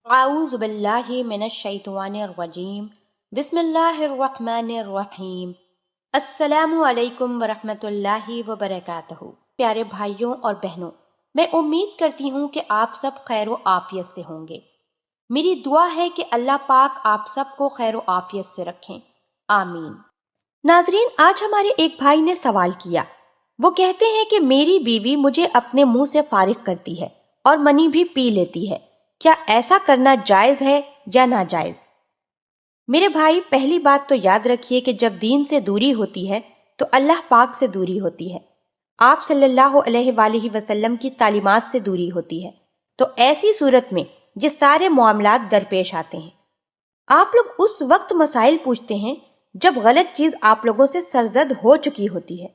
اعوذ باللہ من الشیطان الرجیم بسم اللہ الرحمن الرحیم السلام علیکم ورحمۃ اللہ وبرکاتہ۔ پیارے بھائیوں اور بہنوں، میں امید کرتی ہوں کہ آپ سب خیر و عافیت سے ہوں گے۔ میری دعا ہے کہ اللہ پاک آپ سب کو خیر و عافیت سے رکھیں، آمین۔ ناظرین، آج ہمارے ایک بھائی نے سوال کیا۔ وہ کہتے ہیں کہ میری بیوی مجھے اپنے منہ سے فارغ کرتی ہے اور منی بھی پی لیتی ہے، کیا ایسا کرنا جائز ہے یا ناجائز؟ میرے بھائی، پہلی بات تو یاد رکھیے کہ جب دین سے دوری ہوتی ہے تو اللہ پاک سے دوری ہوتی ہے، آپ صلی اللہ علیہ وآلہ وسلم کی تعلیمات سے دوری ہوتی ہے۔ تو ایسی صورت میں یہ سارے معاملات درپیش آتے ہیں۔ آپ لوگ اس وقت مسائل پوچھتے ہیں جب غلط چیز آپ لوگوں سے سرزد ہو چکی ہوتی ہے۔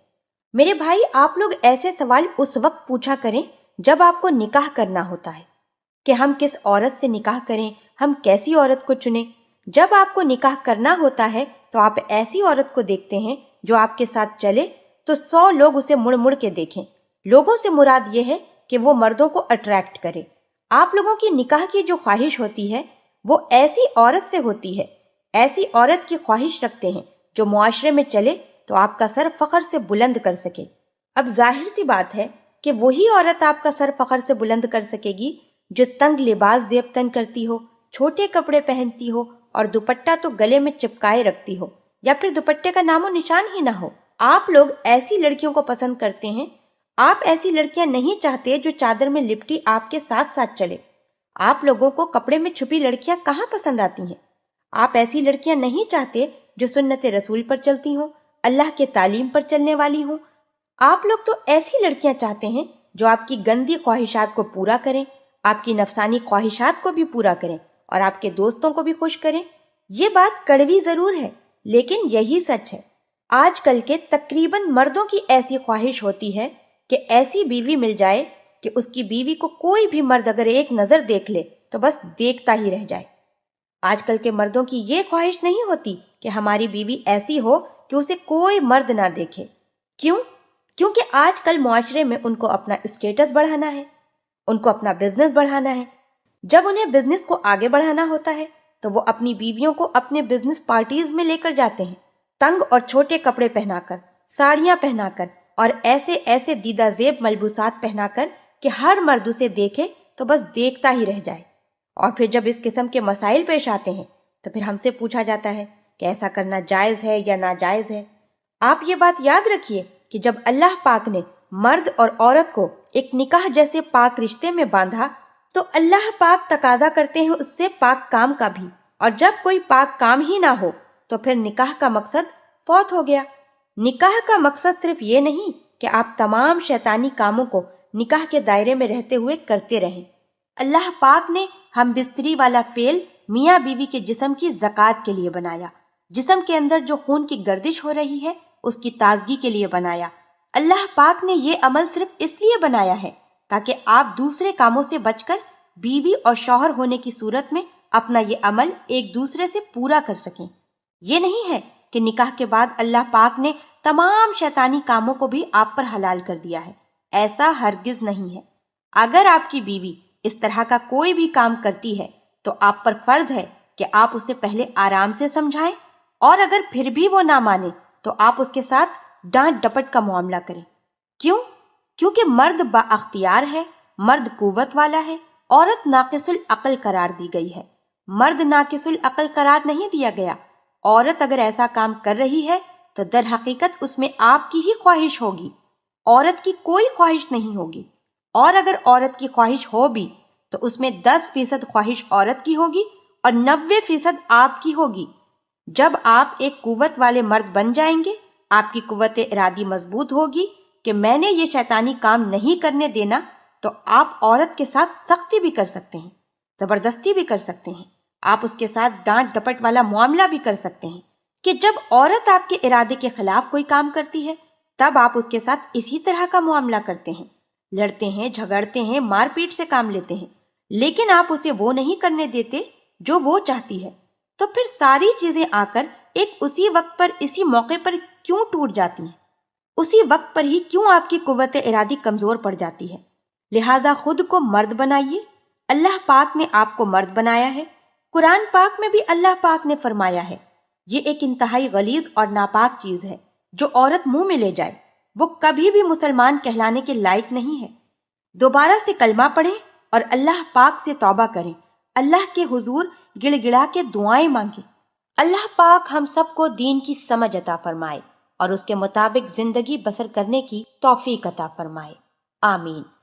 میرے بھائی، آپ لوگ ایسے سوال اس وقت پوچھا کریں جب آپ کو نکاح کرنا ہوتا ہے کہ ہم کس عورت سے نکاح کریں، ہم کیسی عورت کو چنیں۔ جب آپ کو نکاح کرنا ہوتا ہے تو آپ ایسی عورت کو دیکھتے ہیں جو آپ کے ساتھ چلے تو 100 لوگ اسے مڑ مڑ کے دیکھیں۔ لوگوں سے مراد یہ ہے کہ وہ مردوں کو اٹریکٹ کرے۔ آپ لوگوں کی نکاح کی جو خواہش ہوتی ہے وہ ایسی عورت سے ہوتی ہے، ایسی عورت کی خواہش رکھتے ہیں جو معاشرے میں چلے تو آپ کا سر فخر سے بلند کر سکے۔ اب ظاہر سی بات ہے کہ وہی عورت آپ کا سر فخر سے بلند کر سکے گی جو تنگ لباس زیب تن کرتی ہو، چھوٹے کپڑے پہنتی ہو اور دوپٹہ تو گلے میں چپکائے رکھتی ہو یا پھر دوپٹے کا نام و نشان ہی نہ ہو۔ آپ لوگ ایسی لڑکیوں کو پسند کرتے ہیں۔ آپ ایسی لڑکیاں نہیں چاہتے جو چادر میں لپٹی آپ کے ساتھ ساتھ چلے۔ آپ لوگوں کو کپڑے میں چھپی لڑکیاں کہاں پسند آتی ہیں؟ آپ ایسی لڑکیاں نہیں چاہتے جو سنت رسول پر چلتی ہوں، اللہ کے تعلیم پر چلنے والی ہوں۔ آپ لوگ تو ایسی لڑکیاں چاہتے ہیں جو آپ کی گندی خواہشات کو پورا کریں، آپ کی نفسانی خواہشات کو بھی پورا کریں اور آپ کے دوستوں کو بھی خوش کریں۔ یہ بات کڑوی ضرور ہے لیکن یہی سچ ہے۔ آج کل کے تقریباً مردوں کی ایسی خواہش ہوتی ہے کہ ایسی بیوی مل جائے کہ اس کی بیوی کو کوئی بھی مرد اگر ایک نظر دیکھ لے تو بس دیکھتا ہی رہ جائے۔ آج کل کے مردوں کی یہ خواہش نہیں ہوتی کہ ہماری بیوی ایسی ہو کہ اسے کوئی مرد نہ دیکھے۔ کیوں؟ کیونکہ آج کل معاشرے میں ان کو اپنا اسٹیٹس بڑھانا ہے، ان کو اپنا بزنس بڑھانا ہے۔ جب انہیں بزنس کو آگے بڑھانا ہوتا ہے تو وہ اپنی بیویوں کو اپنے بزنس پارٹیز میں لے کر جاتے ہیں، تنگ اور چھوٹے کپڑے پہنا کر، ساڑیاں پہنا کر اور ایسے ایسے دیدہ زیب ملبوسات پہنا کر کہ ہر مرد اسے دیکھے تو بس دیکھتا ہی رہ جائے۔ اور پھر جب اس قسم کے مسائل پیش آتے ہیں تو پھر ہم سے پوچھا جاتا ہے کہ ایسا کرنا جائز ہے یا ناجائز ہے۔ آپ یہ بات یاد رکھیے کہ جب اللہ پاک نے مرد اور عورت کو ایک نکاح جیسے پاک رشتے میں باندھا تو اللہ پاک تقاضا کرتے ہیں اس سے پاک کام کا بھی، اور جب کوئی پاک کام ہی نہ ہو تو پھر نکاح کا مقصد فوت ہو گیا۔ نکاح کا مقصد صرف یہ نہیں کہ آپ تمام شیطانی کاموں کو نکاح کے دائرے میں رہتے ہوئے کرتے رہیں۔ اللہ پاک نے ہم بستری والا فعل میاں بیوی کے جسم کی زکوٰۃ کے لیے بنایا، جسم کے اندر جو خون کی گردش ہو رہی ہے اس کی تازگی کے لیے بنایا۔ اللہ پاک نے یہ عمل صرف اس لیے بنایا ہے تاکہ آپ دوسرے کاموں سے بچ کر بیوی اور شوہر ہونے کی صورت میں اپنا یہ عمل ایک دوسرے سے پورا کر سکیں۔ یہ نہیں ہے کہ نکاح کے بعد اللہ پاک نے تمام شیطانی کاموں کو بھی آپ پر حلال کر دیا ہے، ایسا ہرگز نہیں ہے۔ اگر آپ کی بیوی اس طرح کا کوئی بھی کام کرتی ہے تو آپ پر فرض ہے کہ آپ اسے پہلے آرام سے سمجھائیں، اور اگر پھر بھی وہ نہ مانے تو آپ اس کے ساتھ ڈانٹ ڈپٹ کا معاملہ کریں۔ کیوں؟ کیونکہ مرد با اختیار ہے، مرد قوت والا ہے، عورت ناقص العقل قرار دی گئی ہے۔ مرد ناقص العقل قرار نہیں دیا گیا۔ عورت اگر ایسا کام کر رہی ہے تو در حقیقت اس میں آپ کی ہی خواہش ہوگی، عورت کی کوئی خواہش نہیں ہوگی۔ اور اگر عورت کی خواہش ہو بھی تو اس میں 10% خواہش عورت کی ہوگی اور 90% آپ کی ہوگی۔ جب آپ ایک قوت والے مرد بن جائیں گے، آپ کی قوت ارادی مضبوط ہوگی کہ میں نے یہ شیطانی کام نہیں کرنے دینا، تو آپ عورت کے ساتھ سختی بھی کر سکتے ہیں، زبردستی بھی کر سکتے ہیں، آپ اس کے ساتھ ڈانٹ ڈپٹ والا معاملہ بھی کر سکتے ہیں کہ جب عورت آپ کے ارادے کے خلاف کوئی کام کرتی ہے تب آپ اس کے ساتھ اسی طرح کا معاملہ کرتے ہیں، لڑتے ہیں، جھگڑتے ہیں، مار پیٹ سے کام لیتے ہیں، لیکن آپ اسے وہ نہیں کرنے دیتے جو وہ چاہتی ہے۔ تو پھر ساری چیزیں آ کر ایک اسی وقت پر، اسی موقع پر کیوں ٹوٹ جاتی ہیں؟ اسی وقت پر ہی کیوں آپ کی قوت ارادی کمزور پڑ جاتی ہے؟ لہٰذا خود کو مرد بنائیے، اللہ پاک نے آپ کو مرد بنایا ہے۔ قرآن پاک میں بھی اللہ پاک نے فرمایا ہے، یہ ایک انتہائی غلیظ اور ناپاک چیز ہے جو عورت منہ میں لے جائے، وہ کبھی بھی مسلمان کہلانے کے لائق نہیں ہے۔ دوبارہ سے کلمہ پڑھیں اور اللہ پاک سے توبہ کریں، اللہ کے حضور گڑ گڑا کے دعائیں مانگیں۔ اللہ پاک ہم سب کو دین کی سمجھ عطا فرمائے اور اس کے مطابق زندگی بسر کرنے کی توفیق عطا فرمائے، آمین۔